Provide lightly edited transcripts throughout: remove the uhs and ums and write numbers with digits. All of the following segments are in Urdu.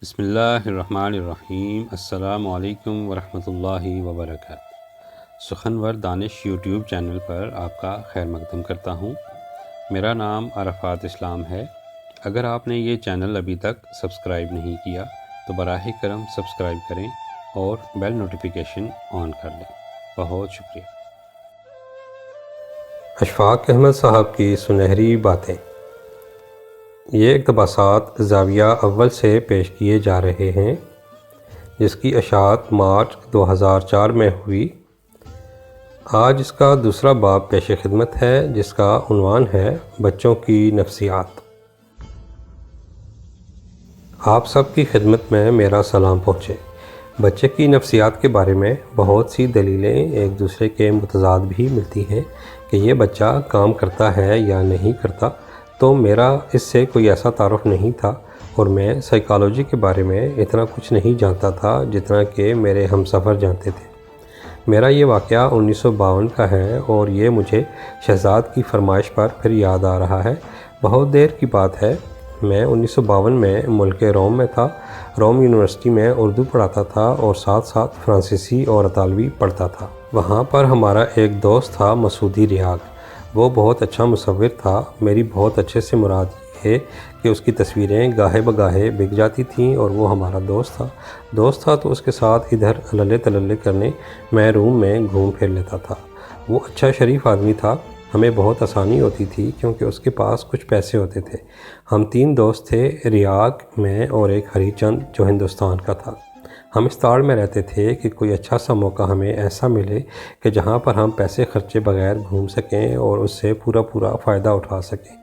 بسم اللہ الرحمن الرحیم۔ السلام علیکم ورحمۃ اللہ وبرکاتہ۔ سخنور دانش یوٹیوب چینل پر آپ کا خیر مقدم کرتا ہوں۔ میرا نام عرفات اسلام ہے۔ اگر آپ نے یہ چینل ابھی تک سبسکرائب نہیں کیا تو براہ کرم سبسکرائب کریں اور بیل نوٹیفیکیشن آن کر لیں۔ بہت شکریہ۔ اشفاق احمد صاحب کی سنہری باتیں۔ یہ اقتباسات زاویہ اول سے پیش کیے جا رہے ہیں، جس کی اشاعت مارچ 2004 میں ہوئی۔ آج اس کا دوسرا باب پیش خدمت ہے، جس کا عنوان ہے بچوں کی نفسیات۔ آپ سب کی خدمت میں میرا سلام پہنچے۔ بچے کی نفسیات کے بارے میں بہت سی دلیلیں ایک دوسرے کے متضاد بھی ملتی ہیں کہ یہ بچہ کام کرتا ہے یا نہیں کرتا، تو میرا اس سے کوئی ایسا تعارف نہیں تھا اور میں سائیکالوجی کے بارے میں اتنا کچھ نہیں جانتا تھا جتنا کہ میرے ہم سفر جانتے تھے۔ میرا یہ واقعہ 1952 کا ہے اور یہ مجھے شہزاد کی فرمائش پر پھر یاد آ رہا ہے۔ بہت دیر کی بات ہے۔ میں 1952 میں ملک روم میں تھا۔ روم یونیورسٹی میں اردو پڑھاتا تھا اور ساتھ ساتھ فرانسیسی اور اطالوی پڑھتا تھا۔ وہاں پر ہمارا ایک دوست تھا مسعودی ریاض۔ وہ بہت اچھا مصور تھا۔ میری بہت اچھے سے مراد یہ ہے کہ اس کی تصویریں گاہے بگاہے بک جاتی تھیں اور وہ ہمارا دوست تھا تو اس کے ساتھ ادھر للے تللے کرنے میں روم میں گھوم پھر لیتا تھا۔ وہ اچھا شریف آدمی تھا۔ ہمیں بہت آسانی ہوتی تھی کیونکہ اس کے پاس کچھ پیسے ہوتے تھے۔ ہم 3 دوست تھے، ریاض، میں اور ایک ہری چند جو ہندوستان کا تھا۔ ہم اس تاڑ میں رہتے تھے کہ کوئی اچھا سا موقع ہمیں ایسا ملے کہ جہاں پر ہم پیسے خرچے بغیر گھوم سکیں اور اس سے پورا فائدہ اٹھا سکیں،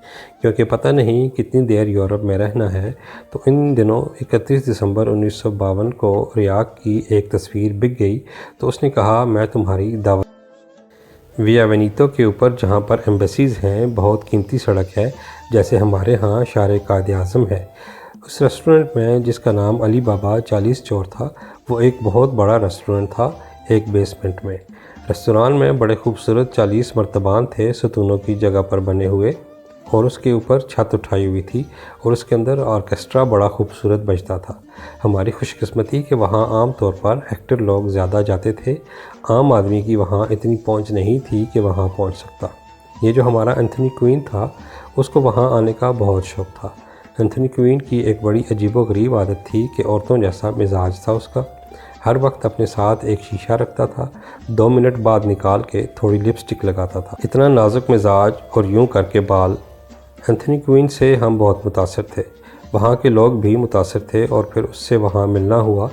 کیونکہ پتہ نہیں کتنی دیر یورپ میں رہنا ہے۔ تو ان دنوں 31 دسمبر 1952 کو ریاض کی ایک تصویر بک گئی تو اس نے کہا، میں تمہاری دعوت ویا وینیتو کے اوپر جہاں پر ایمبیسیز ہیں، بہت قیمتی سڑک ہے، جیسے ہمارے ہاں شارع قائد اعظم ہے۔ اس ریسٹورنٹ میں، جس کا نام علی بابا 40 چور تھا، وہ ایک بہت بڑا ریسٹورنٹ تھا، ایک بیسمنٹ میں۔ ریستوران میں بڑے خوبصورت 40 مرتبان تھے، ستونوں کی جگہ پر بنے ہوئے، اور اس کے اوپر چھت اٹھائی ہوئی تھی اور اس کے اندر آرکیسٹرا بڑا خوبصورت بجتا تھا۔ ہماری خوش قسمتی کہ وہاں عام طور پر ایکٹر لوگ زیادہ جاتے تھے۔ عام آدمی کی وہاں اتنی پہنچ نہیں تھی کہ وہاں پہنچ سکتا۔ یہ جو ہمارا اینتھنی کوئن تھا، اس کو وہاں آنے کا بہت شوق تھا۔ اینتھنی کوئن کی ایک بڑی عجیب و غریب عادت تھی کہ عورتوں جیسا مزاج تھا اس کا۔ ہر وقت اپنے ساتھ ایک شیشہ رکھتا تھا، 2 منٹ بعد نکال کے تھوڑی لپسٹک لگاتا تھا۔ اتنا نازک مزاج اور یوں کر کے بال۔ اینتھنی کوئن سے ہم بہت متاثر تھے، وہاں کے لوگ بھی متاثر تھے اور پھر اس سے وہاں ملنا ہوا۔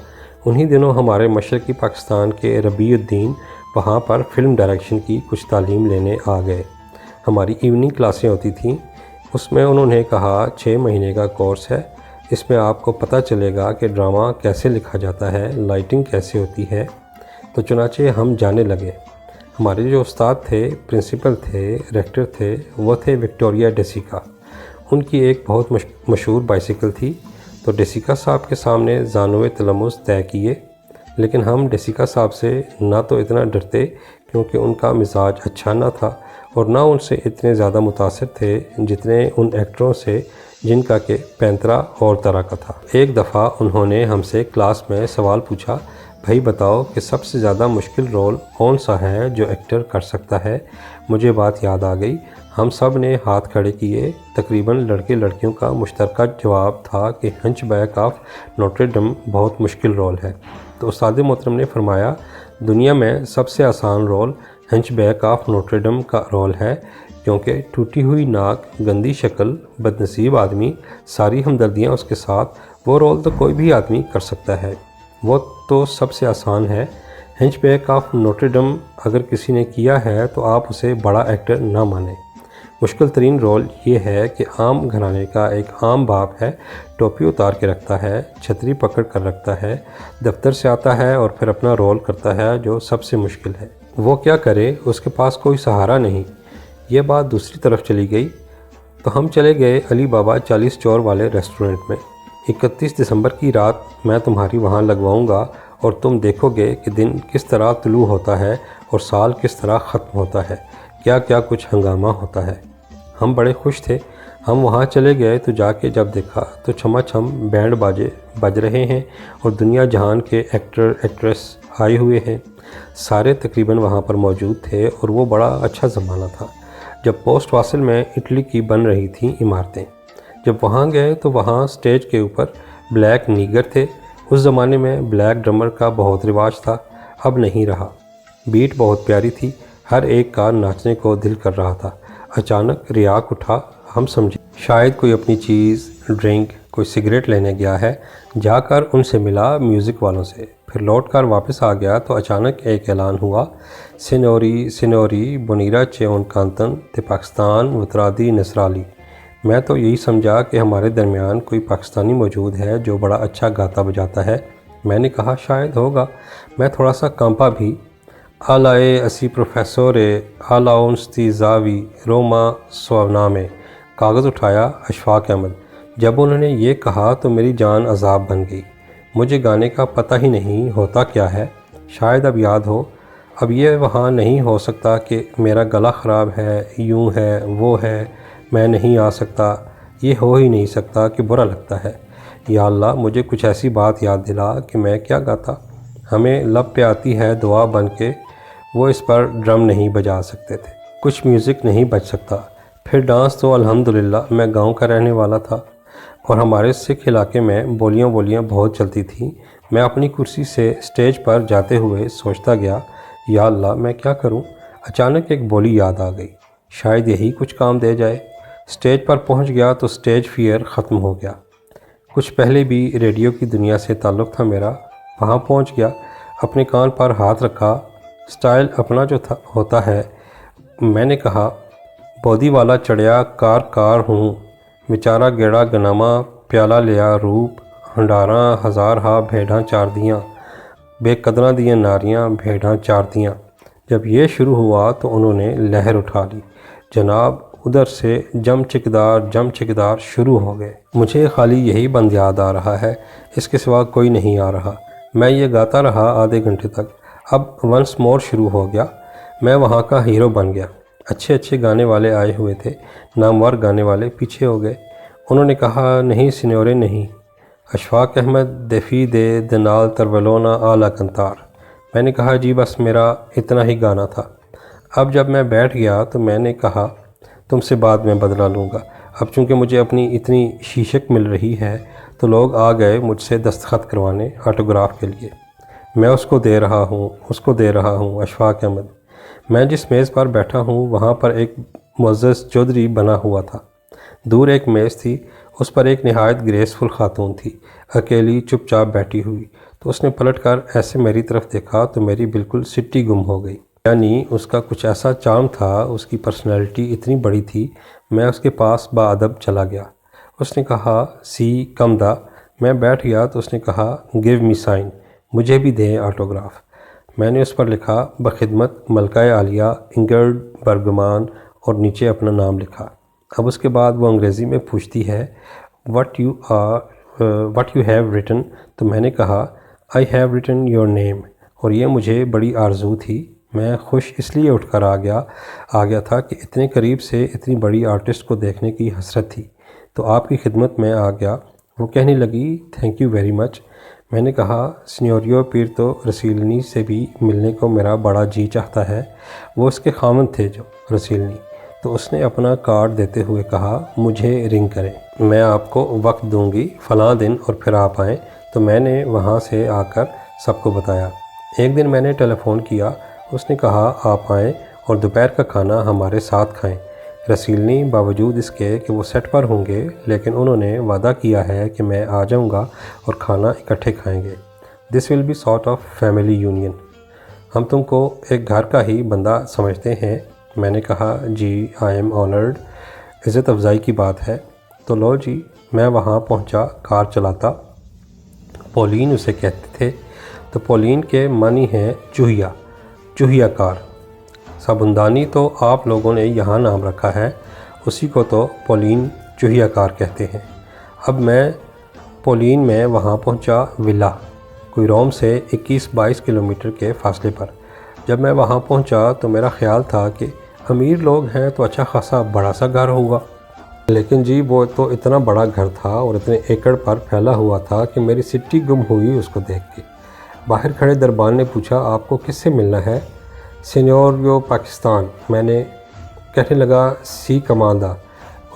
انہی دنوں ہمارے مشرقی پاکستان کے ربیع الدین وہاں پر فلم ڈائریکشن کی کچھ تعلیم لینے آ گئے۔ ہماری ایوننگ کلاسیں ہوتی تھیں۔ اس میں انہوں نے کہا 6 مہینے کا کورس ہے، اس میں آپ کو پتہ چلے گا کہ ڈرامہ کیسے لکھا جاتا ہے، لائٹنگ کیسے ہوتی ہے۔ تو چنانچہ ہم جانے لگے۔ ہمارے جو استاد تھے، پرنسپل تھے، ریکٹر تھے، وہ تھے وکٹوریا ڈیسیکا۔ ان کی ایک بہت مشہور بائیسیکل تھی، تو ڈیسیکا صاحب کے سامنے زانوئے تلمس طے کیے، لیکن ہم ڈیسیکا صاحب سے نہ تو اتنا ڈرتے کیونکہ ان کا مزاج اچھا نہ تھا، اور نہ ان سے اتنے زیادہ متاثر تھے جتنے ان ایکٹروں سے جن کا کہ پینترا اور طرح کا تھا۔ ایک دفعہ انہوں نے ہم سے کلاس میں سوال پوچھا، بھائی بتاؤ کہ سب سے زیادہ مشکل رول کون سا ہے جو ایکٹر کر سکتا ہے؟ مجھے بات یاد آ گئی۔ ہم سب نے ہاتھ کھڑے کیے۔ تقریباً لڑکے لڑکیوں کا مشترکہ جواب تھا کہ ہنچ بیک آف نوٹر ڈیم بہت مشکل رول ہے۔ تو استاد محترم نے فرمایا، دنیا میں سب سے آسان rule hunchback of Notre Dame کا رول ہے، کیونکہ ٹوٹی ہوئی ناک، گندی شکل، بدنصیب آدمی، ساری ہمدردیاں اس کے ساتھ، وہ رول تو کوئی بھی آدمی کر سکتا ہے، وہ تو سب سے آسان ہے۔ ہنچ بیک آف نوٹر ڈیم اگر کسی نے کیا ہے تو آپ اسے بڑا ایکٹر نہ مانیں۔ مشکل ترین رول یہ ہے کہ عام گھرانے کا ایک عام باپ ہے، ٹوپی اتار کے رکھتا ہے، چھتری پکڑ کر رکھتا ہے، دفتر سے آتا ہے اور پھر اپنا رول کرتا ہے جو سب سے مشکل ہے۔ وہ کیا کرے، اس کے پاس کوئی سہارا نہیں۔ یہ بات دوسری طرف چلی گئی تو ہم چلے گئے علی بابا 40 چور والے ریسٹورنٹ میں۔ 31 دسمبر کی رات میں تمہاری وہاں لگواؤں گا اور تم دیکھو گے کہ دن کس طرح طلوع ہوتا ہے اور سال کس طرح ختم ہوتا ہے، کیا کیا کچھ ہنگامہ ہوتا ہے۔ ہم بڑے خوش تھے۔ ہم وہاں چلے گئے تو جا کے جب دیکھا تو چھما چھم بینڈ باجے بج رہے ہیں اور دنیا جہان کے ایکٹر ایکٹریس آئے ہوئے ہیں۔ سارے تقریباً وہاں پر موجود تھے اور وہ بڑا اچھا زمانہ تھا جب پوسٹ واصل میں اٹلی کی بن رہی تھیں عمارتیں۔ جب وہاں گئے تو وہاں سٹیج کے اوپر بلیک نیگر تھے۔ اس زمانے میں بلیک ڈرمر کا بہت رواج تھا، اب نہیں رہا۔ بیٹ بہت پیاری تھی، ہر ایک کا ناچنے کو دل کر رہا تھا۔ اچانک ریاک اٹھا، ہم سمجھے شاید کوئی اپنی چیز ڈرنک کوئی سگریٹ لینے گیا ہے، جا کر ان سے ملا میوزک والوں سے، پھر لوٹ کر واپس آ گیا تو اچانک ایک اعلان ہوا، سینوری بونیرا چے اون کانتن تے پاکستان وطرادی نصرالی۔ میں تو یہی سمجھا کہ ہمارے درمیان کوئی پاکستانی موجود ہے جو بڑا اچھا گاتا بجاتا ہے۔ میں نے کہا شاید ہوگا، میں تھوڑا سا کانپا بھی۔ آلائے اسی پروفیسورے آلاؤنستی زاوی روما سوانامے، کاغذ اٹھایا اشفاق احمد۔ جب انہوں نے یہ کہا تو میری جان عذاب بن گئی۔ مجھے گانے کا پتہ ہی نہیں ہوتا کیا ہے، شاید اب یاد ہو۔ اب یہ وہاں نہیں ہو سکتا کہ میرا گلا خراب ہے، یوں ہے وہ ہے، میں نہیں آ سکتا، یہ ہو ہی نہیں سکتا کہ برا لگتا ہے۔ یا اللہ مجھے کچھ ایسی بات یاد دلا کہ میں کیا گاتا۔ ہمیں لب پہ آتی ہے دعا بن کے، وہ اس پر ڈرم نہیں بجا سکتے تھے، کچھ میوزک نہیں بج سکتا۔ پھر ڈانس تو الحمدللہ میں گاؤں کا رہنے والا تھا اور ہمارے سکھ علاقے میں بولیاں بہت چلتی تھیں۔ میں اپنی کرسی سے سٹیج پر جاتے ہوئے سوچتا گیا، یا اللہ میں کیا کروں۔ اچانک ایک بولی یاد آ گئی، شاید یہی کچھ کام دے جائے۔ سٹیج پر پہنچ گیا تو سٹیج فیئر ختم ہو گیا۔ کچھ پہلے بھی ریڈیو کی دنیا سے تعلق تھا میرا، وہاں پہنچ گیا، اپنے کان پر ہاتھ رکھا، سٹائل اپنا جو ہوتا ہے۔ میں نے کہا، بودی والا چڑھیا کار ہوں، بیچارہ گیڑا گناما پیالہ لیا روپ، ہنڈاراں ہزار ہا بھیڑاں چار دیاں، بے قدراں دیاں ناریاں بھیڑاں چار دیاں۔ جب یہ شروع ہوا تو انہوں نے لہر اٹھا لی، جناب ادھر سے جم چکدار شروع ہو گئے۔ مجھے خالی یہی بند یاد آ رہا ہے، اس کے سوا کوئی نہیں آ رہا۔ میں یہ گاتا رہا آدھے گھنٹے تک۔ اب ونس مور شروع ہو گیا، میں وہاں کا ہیرو بن گیا۔ اچھے گانے والے آئے ہوئے تھے، نامور گانے والے پیچھے ہو گئے۔ انہوں نے کہا، نہیں سینیورے نہیں، اشفاق احمد دیفی دے دنال ترولونا آلا کنتار۔ میں نے کہا جی بس میرا اتنا ہی گانا تھا۔ اب جب میں بیٹھ گیا تو میں نے کہا تم سے بعد میں بدلہ لوں گا۔ اب چونکہ مجھے اپنی اتنی شیشک مل رہی ہے تو لوگ آ گئے مجھ سے دستخط کروانے آٹوگراف کے لیے۔ میں اس کو دے رہا ہوں اشفاق احمد۔ میں جس میز پر بیٹھا ہوں وہاں پر ایک معزز چودھری بنا ہوا تھا۔ دور ایک میز تھی، اس پر ایک نہایت گریسفل خاتون تھی، اکیلی چپ چاپ بیٹھی ہوئی۔ تو اس نے پلٹ کر ایسے میری طرف دیکھا تو میری بالکل سٹی گم ہو گئی۔ یعنی اس کا کچھ ایسا چارم تھا، اس کی پرسنالٹی اتنی بڑی تھی۔ میں اس کے پاس باادب چلا گیا۔ اس نے کہا سی کم دا۔ میں بیٹھ گیا تو اس نے کہا گیو می سائن، مجھے بھی دیں آٹوگراف۔ میں نے اس پر لکھا بخدمت ملکہ عالیہ انگرڈ برگمان اور نیچے اپنا نام لکھا۔ اب اس کے بعد وہ انگریزی میں پوچھتی ہے وٹ یو ہیو ریٹن، تو میں نے کہا I have written your name, اور یہ مجھے بڑی آرزو تھی۔ میں خوش اس لیے اٹھ کر آ گیا تھا کہ اتنے قریب سے اتنی بڑی آرٹسٹ کو دیکھنے کی حسرت تھی۔ تو آپ کی خدمت میں آ گیا۔ وہ کہنے لگی تھینک یو ویری مچ۔ میں نے کہا سینیوریو پیر تو رسیلنی سے بھی ملنے کو میرا بڑا جی چاہتا ہے، وہ اس کے خاوند تھے جو رسیلنی۔ تو اس نے اپنا کارڈ دیتے ہوئے کہا مجھے رنگ کریں، میں آپ کو وقت دوں گی فلاں دن اور پھر آپ آئیں۔ تو میں نے وہاں سے آ کر سب کو بتایا۔ ایک دن میں نے ٹیلی فون کیا، اس نے کہا آپ آئیں اور دوپہر کا کھانا ہمارے ساتھ کھائیں۔ رسیلنی باوجود اس کے کہ وہ سیٹ پر ہوں گے لیکن انہوں نے وعدہ کیا ہے کہ میں آ جاؤں گا اور کھانا اکٹھے کھائیں گے۔ This will be sort of family union, ہم تم کو ایک گھر کا ہی بندہ سمجھتے ہیں۔ میں نے کہا جی آئی ایم آنرڈ، عزت افزائی کی بات ہے۔ تو لو جی میں وہاں پہنچا، کار چلاتا، پولین اسے کہتے تھے۔ تو پولین کے معنی ہیں چوہیا کار۔ سابندانی تو آپ لوگوں نے یہاں نام رکھا ہے، اسی کو تو پولین چوہیا کار کہتے ہیں۔ اب میں پولین میں وہاں پہنچا ولا، کوئی روم سے 21-22 کلومیٹر کے فاصلے پر۔ جب میں وہاں پہنچا تو میرا خیال تھا کہ امیر لوگ ہیں تو اچھا خاصا بڑا سا گھر ہوگا۔ لیکن جی وہ تو اتنا بڑا گھر تھا اور اتنے ایکڑ پر پھیلا ہوا تھا کہ میری سٹی گم ہوئی اس کو دیکھ کے۔ باہر کھڑے دربان نے پوچھا آپ کو کس سے ملنا ہے؟ سینیوریو پاکستان، میں نے کہنے لگا سی کمانڈر۔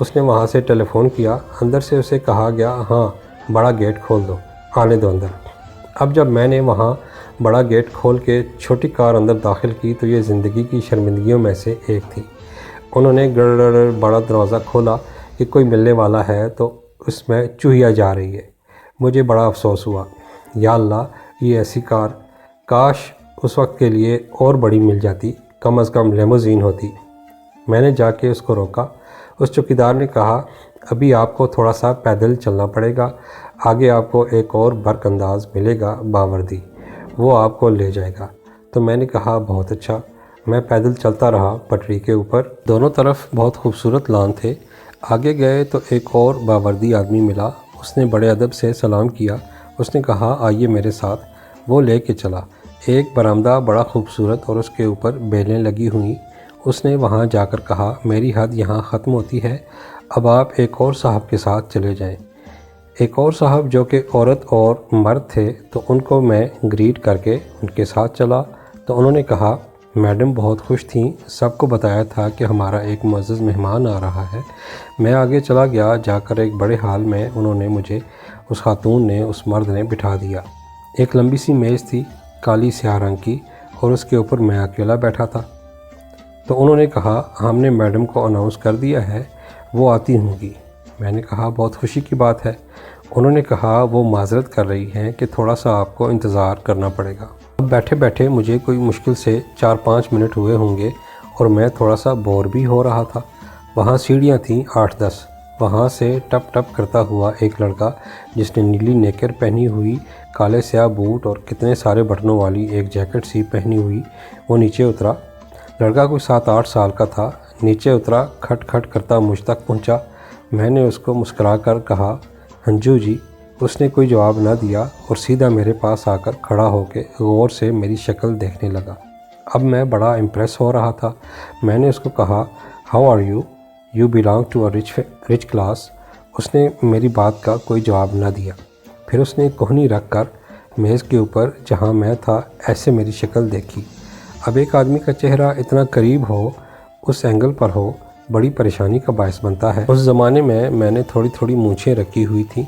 اس نے وہاں سے ٹیلی فون کیا، اندر سے اسے کہا گیا ہاں بڑا گیٹ کھول دو، آنے دو اندر۔ اب جب میں نے وہاں بڑا گیٹ کھول کے چھوٹی کار اندر داخل کی تو یہ زندگی کی شرمندگیوں میں سے ایک تھی۔ انہوں نے گڑ بڑا دروازہ کھولا کہ کوئی ملنے والا ہے تو اس میں چوہیا جا رہی ہے۔ مجھے بڑا افسوس ہوا، یا اللہ یہ ایسی کار کاش اس وقت کے لیے اور بڑی مل جاتی، کم از کم لیموزین ہوتی۔ میں نے جا کے اس کو روکا۔ اس چوکیدار نے کہا ابھی آپ کو تھوڑا سا پیدل چلنا پڑے گا، آگے آپ کو ایک اور برق انداز ملے گا باوردی، وہ آپ کو لے جائے گا۔ تو میں نے کہا بہت اچھا۔ میں پیدل چلتا رہا پٹری کے اوپر، دونوں طرف بہت خوبصورت لان تھے۔ آگے گئے تو ایک اور باوردی آدمی ملا، اس نے بڑے ادب سے سلام کیا۔ اس نے کہا آئیے میرے ساتھ، وہ لے کے چلا۔ ایک برآمدہ بڑا خوبصورت اور اس کے اوپر بیلیں لگی ہوئیں۔ اس نے وہاں جا کر کہا میری حد یہاں ختم ہوتی ہے، اب آپ ایک اور صاحب کے ساتھ چلے جائیں۔ ایک اور صاحب جو کہ عورت اور مرد تھے تو ان کو میں گریٹ کر کے ان کے ساتھ چلا تو انہوں نے کہا میڈم بہت خوش تھیں، سب کو بتایا تھا کہ ہمارا ایک معزز مہمان آ رہا ہے۔ میں آگے چلا گیا، جا کر ایک بڑے ہال میں انہوں نے مجھے اس خاتون نے اس مرد نے بٹھا دیا۔ ایک لمبی سی میز تھی کالی سیاہ رنگ کی اور اس کے اوپر میں اکیلا بیٹھا تھا۔ تو انہوں نے کہا ہم نے میڈم کو اناؤنس کر دیا ہے، وہ آتی ہوں گی۔ میں نے کہا بہت خوشی کی بات ہے۔ انہوں نے کہا وہ معذرت کر رہی ہیں کہ تھوڑا سا آپ کو انتظار کرنا پڑے گا۔ اب بیٹھے بیٹھے مجھے کوئی مشکل سے 4-5 منٹ ہوئے ہوں گے اور میں تھوڑا سا بور بھی ہو رہا تھا۔ وہاں سیڑھیاں تھیں 8-10، وہاں سے ٹپ ٹپ کرتا ہوا ایک لڑکا جس نے نیلی نیکر پہنی ہوئی، کالے سیاہ بوٹ اور کتنے سارے بٹنوں والی ایک جیکٹ سی پہنی ہوئی، وہ نیچے اترا۔ لڑکا کوئی 7-8 سال کا تھا، نیچے اترا، کھٹ کھٹ کرتا مجھ تک پہنچا۔ میں نے اس کو مسکرا کر کہا ہنجو جی۔ اس نے کوئی جواب نہ دیا اور سیدھا میرے پاس آ کر کھڑا ہو کے غور سے میری شکل دیکھنے لگا۔ اب میں بڑا امپریس ہو رہا تھا۔ میں نے اس کو کہا how are you, you belong to a rich class. اس نے میری بات کا کوئی جواب نہ دیا۔ پھر اس نے کوہنی رکھ کر میز کے اوپر جہاں میں تھا ایسے میری شکل دیکھی۔ اب ایک آدمی کا چہرہ اتنا قریب ہو، اس اینگل پر ہو، بڑی پریشانی کا باعث بنتا ہے۔ اس زمانے میں نے تھوڑی تھوڑی مونچھیں رکھی ہوئی تھیں۔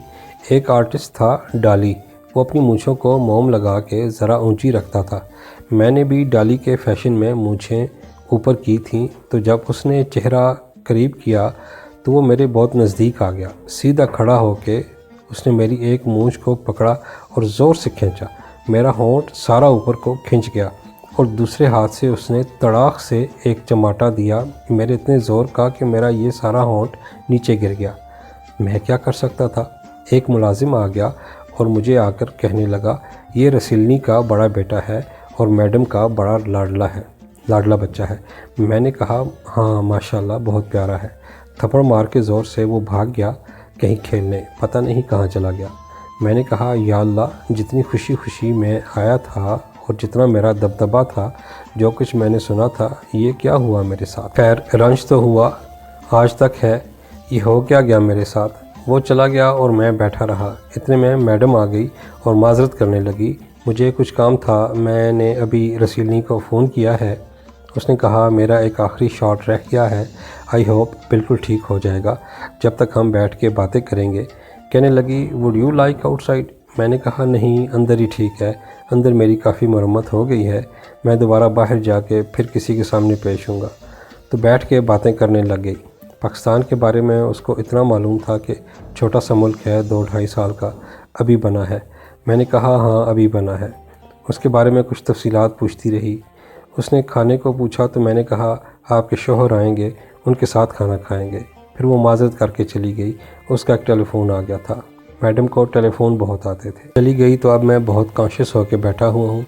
ایک آرٹسٹ تھا ڈالی، وہ اپنی مونچھوں کو موم لگا کے ذرا اونچی رکھتا تھا۔ میں نے بھی ڈالی کے فیشن میں مونچھیں اوپر کی تھیں، تو جب اس نے چہرہ قریب کیا تو وہ میرے بہت نزدیک آ گیا۔ سیدھا کھڑا ہو کے اس نے میری ایک مونچھ کو پکڑا اور زور سے کھینچا۔ میرا ہونٹ سارا اوپر کو کھنچ گیا اور دوسرے ہاتھ سے اس نے تڑاق سے ایک چماٹا دیا میرے اتنے زور کا کہ میرا یہ سارا ہونٹ نیچے گر گیا۔ میں کیا کر سکتا تھا؟ ایک ملازم آ گیا اور مجھے آ کر کہنے لگا یہ رسیلنی کا بڑا بیٹا ہے اور میڈم کا بڑا لاڈلا بچہ ہے۔ میں نے کہا ہاں ماشاءاللہ بہت پیارا ہے۔ تھپڑ مار کے زور سے وہ بھاگ گیا کہیں کھیلنے، پتہ نہیں کہاں چلا گیا۔ میں نے کہا یا اللہ جتنی خوشی خوشی میں آیا تھا اور جتنا میرا دبدبا تھا، جو کچھ میں نے سنا تھا، یہ کیا ہوا میرے ساتھ؟ خیر رنج تو ہوا، آج تک ہے، یہ ہو کیا گیا میرے ساتھ؟ وہ چلا گیا اور میں بیٹھا رہا۔ اتنے میں میڈم آ گئی اور معذرت کرنے لگی، مجھے کچھ کام تھا، میں نے ابھی رسیلنی کو فون کیا ہے۔ اس نے کہا میرا ایک آخری شاٹ رہ گیا ہے، آئی ہوپ بالکل ٹھیک ہو جائے گا جب تک ہم بیٹھ کے باتیں کریں گے۔ کہنے لگی would you like out side? میں نے کہا نہیں، اندر ہی ٹھیک ہے، اندر میری کافی مرمت ہو گئی ہے، میں دوبارہ باہر جا کے پھر کسی کے سامنے پیش ہوں گا۔ تو بیٹھ کے باتیں کرنے لگ گئی۔ پاکستان کے بارے میں اس کو اتنا معلوم تھا کہ چھوٹا سا ملک ہے، 2-2.5 سال کا، ابھی بنا ہے۔ میں نے کہا ہاں ابھی بنا ہے۔ اس کے بارے میں کچھ تفصیلات پوچھتی رہی۔ اس نے کھانے کو پوچھا تو میں نے کہا آپ کے شوہر آئیں گے، ان کے ساتھ کھانا کھائیں گے۔ پھر وہ معذرت کر کے چلی گئی۔ اس کا ایک ٹیلی فون آ گیا تھا، میڈم کو ٹیلی فون بہت آتے تھے۔ چلی گئی تو اب میں بہت کانشیس ہو کے بیٹھا ہوا ہوں،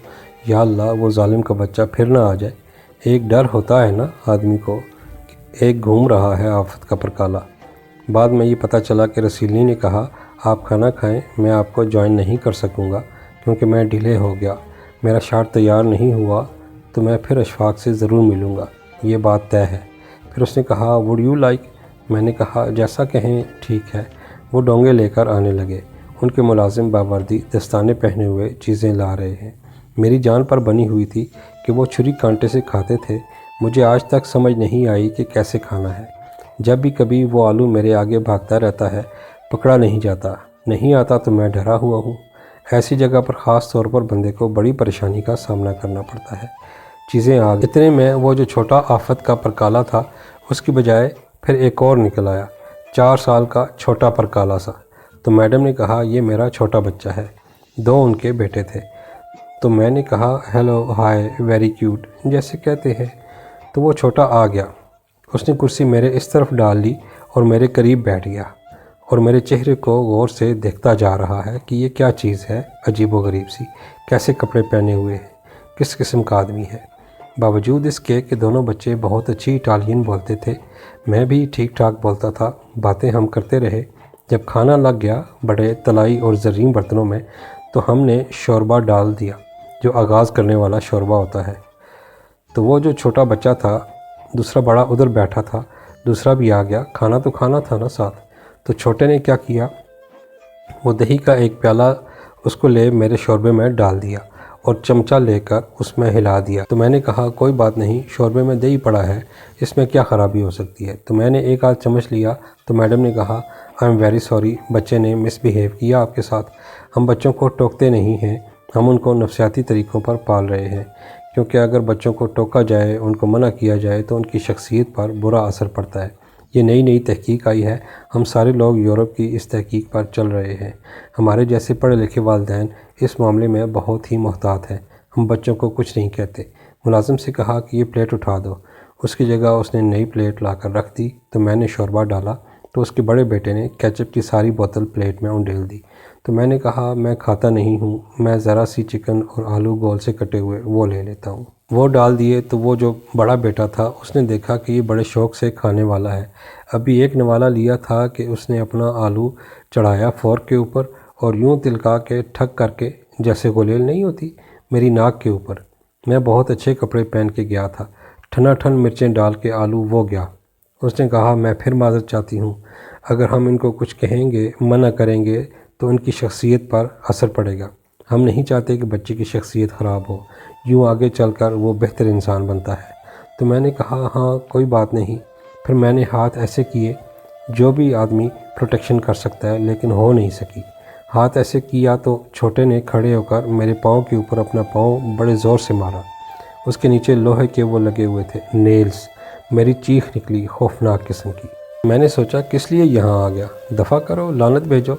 یا اللہ وہ ظالم کا بچہ پھر نہ آ جائے۔ ایک ڈر ہوتا ہے نا آدمی کو، ایک گھوم رہا ہے آفت کا پرکالا۔ بعد میں یہ پتہ چلا کہ رسیلنی نے کہا آپ کھانا کھائیں، میں آپ کو جوائن نہیں کر سکوں گا کیونکہ میں ڈیلے ہو گیا، میرا شاٹ تیار نہیں ہوا، تو میں پھر اشفاق سے ضرور ملوں گا، یہ بات طے ہے۔ پھر اس نے کہا ووڈ یو لائک؟ میں نے کہا جیسا کہیں ٹھیک ہے۔ وہ ڈونگے لے کر آنے لگے۔ ان کے ملازم باوردی دستانے پہنے ہوئے چیزیں لا رہے ہیں۔ میری جان پر بنی ہوئی تھی کہ وہ چھری کانٹے سے کھاتے تھے۔ مجھے آج تک سمجھ نہیں آئی کہ کیسے کھانا ہے۔ جب بھی کبھی وہ آلو میرے آگے بھاگتا رہتا ہے، پکڑا نہیں جاتا، نہیں آتا تو میں ڈرا ہوا ہوں۔ ایسی جگہ پر خاص طور پر بندے کو بڑی پریشانی کا سامنا کرنا پڑتا ہے۔ چیزیں آ گئی۔ اتنے میں وہ جو چھوٹا آفت کا پرکالا تھا، اس کی بجائے پھر ایک اور نکل آیا، 4 سال کا چھوٹا پرکالا سا۔ تو میڈم نے کہا یہ میرا چھوٹا بچہ ہے۔ 2 ان کے بیٹے تھے۔ تو میں نے کہا ہیلو، ہائے، ویری کیوٹ جیسے کہتے ہیں۔ تو وہ چھوٹا آ گیا۔ اس نے کرسی میرے اس طرف ڈال لی اور میرے قریب بیٹھ گیا اور میرے چہرے کو غور سے دیکھتا جا رہا ہے کہ یہ کیا چیز ہے عجیب و غریب سی، کیسے کپڑے پہنے ہوئے ہیں، کس قسم کا آدمی ہے۔ باوجود اس کے کہ دونوں بچے بہت اچھی اٹالین بولتے تھے، میں بھی ٹھیک ٹھاک بولتا تھا۔ باتیں ہم کرتے رہے۔ جب کھانا لگ گیا بڑے طلائی اور زرین برتنوں میں، تو ہم نے شوربہ ڈال دیا جو آغاز کرنے والا شوربہ ہوتا ہے۔ تو وہ جو چھوٹا بچہ تھا، دوسرا بڑا ادھر بیٹھا تھا، دوسرا بھی آ گیا۔ کھانا تو کھانا تھا نا ساتھ۔ تو چھوٹے نے کیا کیا، وہ دہی کا ایک پیالہ اس کو لے میرے شوربے میں ڈال دیا اور چمچہ لے کر اس میں ہلا دیا۔ تو میں نے کہا کوئی بات نہیں، شوربے میں دہی پڑا ہے، اس میں کیا خرابی ہو سکتی ہے۔ تو میں نے ایک آدھ چمچ لیا تو میڈم نے کہا آئی ایم ویری سوری، بچے نے مس بیہیو کیا آپ کے ساتھ۔ ہم بچوں کو ٹوکتے نہیں ہیں، ہم ان کو نفسیاتی طریقوں پر پال رہے ہیں، کیونکہ اگر بچوں کو ٹوکا جائے، ان کو منع کیا جائے تو ان کی شخصیت پر برا اثر پڑتا ہے۔ یہ نئی تحقیق آئی ہے، ہم سارے لوگ یورپ کی اس تحقیق پر چل رہے ہیں۔ ہمارے جیسے پڑھے لکھے والدین اس معاملے میں بہت ہی محتاط ہیں، ہم بچوں کو کچھ نہیں کہتے۔ ملازم سے کہا کہ یہ پلیٹ اٹھا دو۔ اس کی جگہ اس نے نئی پلیٹ لا کر رکھ دی۔ تو میں نے شوربہ ڈالا تو اس کے بڑے بیٹے نے کیچپ کی ساری بوتل پلیٹ میں انڈیل دی۔ تو میں نے کہا میں کھاتا نہیں ہوں، میں ذرا سی چکن اور آلو گول سے کٹے ہوئے وہ لے لیتا ہوں۔ وہ ڈال دیے تو وہ جو بڑا بیٹا تھا اس نے دیکھا کہ یہ بڑے شوق سے کھانے والا ہے۔ ابھی ایک نوالا لیا تھا کہ اس نے اپنا آلو چڑھایا فورک کے اوپر اور یوں تلکا کے ٹھک کر کے، جیسے گولیل نہیں ہوتی، میری ناک کے اوپر۔ میں بہت اچھے کپڑے پہن کے گیا تھا، ٹھنا ٹھن مرچیں ڈال کے آلو وہ گیا۔ اس نے کہا میں پھر معذرت چاہتی ہوں، اگر ہم ان کو کچھ کہیں گے، منع کریں گے تو ان کی شخصیت پر اثر پڑے گا۔ ہم نہیں چاہتے کہ بچے کی شخصیت خراب ہو، یوں آگے چل کر وہ بہتر انسان بنتا ہے۔ تو میں نے کہا ہاں کوئی بات نہیں۔ پھر میں نے ہاتھ ایسے کیے جو بھی آدمی پروٹیکشن کر سکتا ہے، لیکن ہو نہیں سکی۔ ہاتھ ایسے کیا تو چھوٹے نے کھڑے ہو کر میرے پاؤں کے اوپر اپنا پاؤں بڑے زور سے مارا۔ اس کے نیچے لوہے کے وہ لگے ہوئے تھے نیلز۔ میری چیخ نکلی خوفناک قسم کی۔ میں نے سوچا کس لیے یہاں آ گیا، دفع کرو، لعنت بھیجو،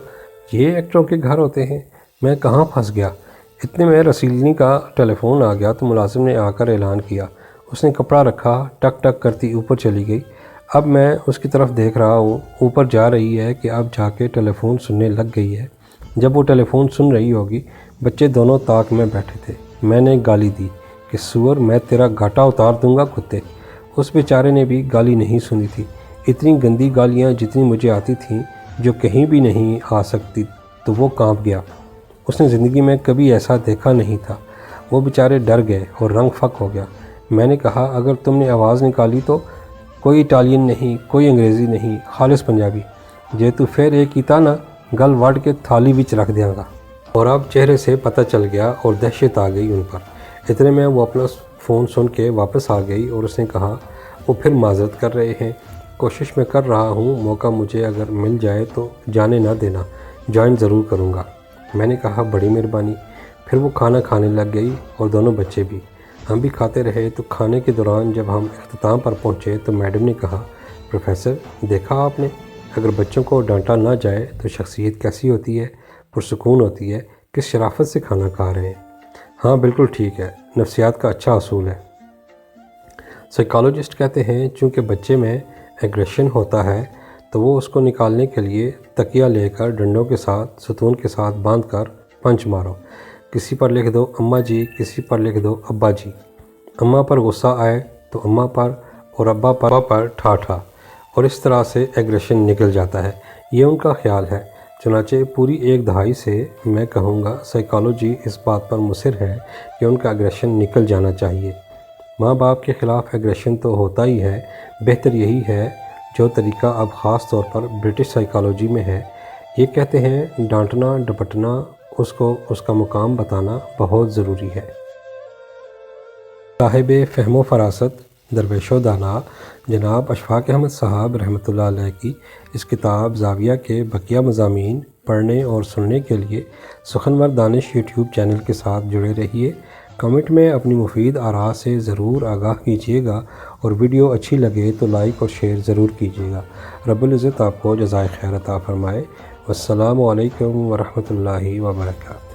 یہ ایکٹروں کے گھر ہوتے ہیں، میں کہاں پھنس گیا۔ اتنے میں رسیلنی کا ٹیلی فون آ گیا تو ملازم نے آ کر اعلان کیا۔ اس نے کپڑا رکھا، ٹک ٹک کرتی اوپر چلی گئی۔ اب میں اس کی طرف دیکھ رہا ہوں، اوپر جا رہی ہے کہ اب جا کے ٹیلی فون سننے لگ گئی ہے۔ جب وہ ٹیلی فون سن رہی ہوگی، بچے دونوں طاق میں بیٹھے تھے۔ میں نے گالی دی کہ سور، میں تیرا گھاٹا اتار دوں گا کتے۔ اس بیچارے نے بھی گالی نہیں سنی تھی، اتنی گندی گالیاں جتنی مجھے آتی تھیں جو کہیں بھی نہیں آ سکتی، تو وہ کانپ گیا۔ اس نے زندگی میں کبھی ایسا دیکھا نہیں تھا۔ وہ بیچارے ڈر گئے اور رنگ پھک ہو گیا۔ میں نے کہا اگر تم نے آواز نکالی تو کوئی اٹالین نہیں، کوئی انگریزی نہیں، خالص پنجابی، جے تو پھر ایک کیتا نا گل وڑ کے تھالی وچ رکھ دیاں گا۔ اور اب چہرے سے پتہ چل گیا اور دہشت آ گئی ان پر۔ اتنے میں وہ اپنا فون سن کے واپس آ گئی اور اس نے کہا وہ پھر معذرت کر رہے ہیں، کوشش میں کر رہا ہوں، موقع مجھے اگر مل جائے تو جانے نہ دینا، جوائن ضرور کروں گا۔ میں نے کہا بڑی مہربانی۔ پھر وہ کھانا کھانے لگ گئی اور دونوں بچے بھی۔ ہم بھی کھاتے رہے۔ تو کھانے کے دوران جب ہم اختتام پر پہنچے تو میڈم نے کہا پروفیسر دیکھا آپ نے، اگر بچوں کو ڈانٹا نہ جائے تو شخصیت کیسی ہوتی ہے، پرسکون ہوتی ہے، کس شرافت سے کھانا کھا رہے ہیں۔ ہاں بالکل ٹھیک ہے، نفسیات کا اچھا اصول ہے۔ سائیکالوجسٹ کہتے ہیں چونکہ بچے میں ایگریشن ہوتا ہے تو وہ اس کو نکالنے کے لیے تکیہ لے کر ڈنڈوں کے ساتھ ستون کے ساتھ باندھ کر پنچ مارو۔ کسی پر لکھ دو اماں جی، کسی پر لکھ دو ابا جی۔ اماں پر غصہ آئے تو اماں پر اور ابا پر ٹھا، اور اس طرح سے ایگریشن نکل جاتا ہے، یہ ان کا خیال ہے۔ چنانچہ پوری 1 دہائی سے میں کہوں گا سائیکالوجی اس بات پر مصر ہے کہ ان کا ایگریشن نکل جانا چاہیے۔ ماں باپ کے خلاف ایگریشن تو ہوتا ہی ہے، بہتر یہی ہے جو طریقہ اب خاص طور پر برٹش سائیکالوجی میں ہے، یہ کہتے ہیں ڈانٹنا ڈپٹنا، اس کو اس کا مقام بتانا بہت ضروری ہے۔ صاحب فہم و فراست درویش و دانا جناب اشفاق احمد صاحب رحمۃ اللہ علیہ کی اس کتاب زاویہ کے بقیہ مضامین پڑھنے اور سننے کے لیے سخنور دانش یوٹیوب چینل کے ساتھ جڑے رہیے۔ کمنٹ میں اپنی مفید آراء سے ضرور آگاہ کیجیے گا، اور ویڈیو اچھی لگے تو لائک اور شیئر ضرور کیجیے گا۔ رب العزت آپ کو جزائے خیر عطا فرمائے۔ والسلام علیکم ورحمۃ اللہ وبرکاتہ۔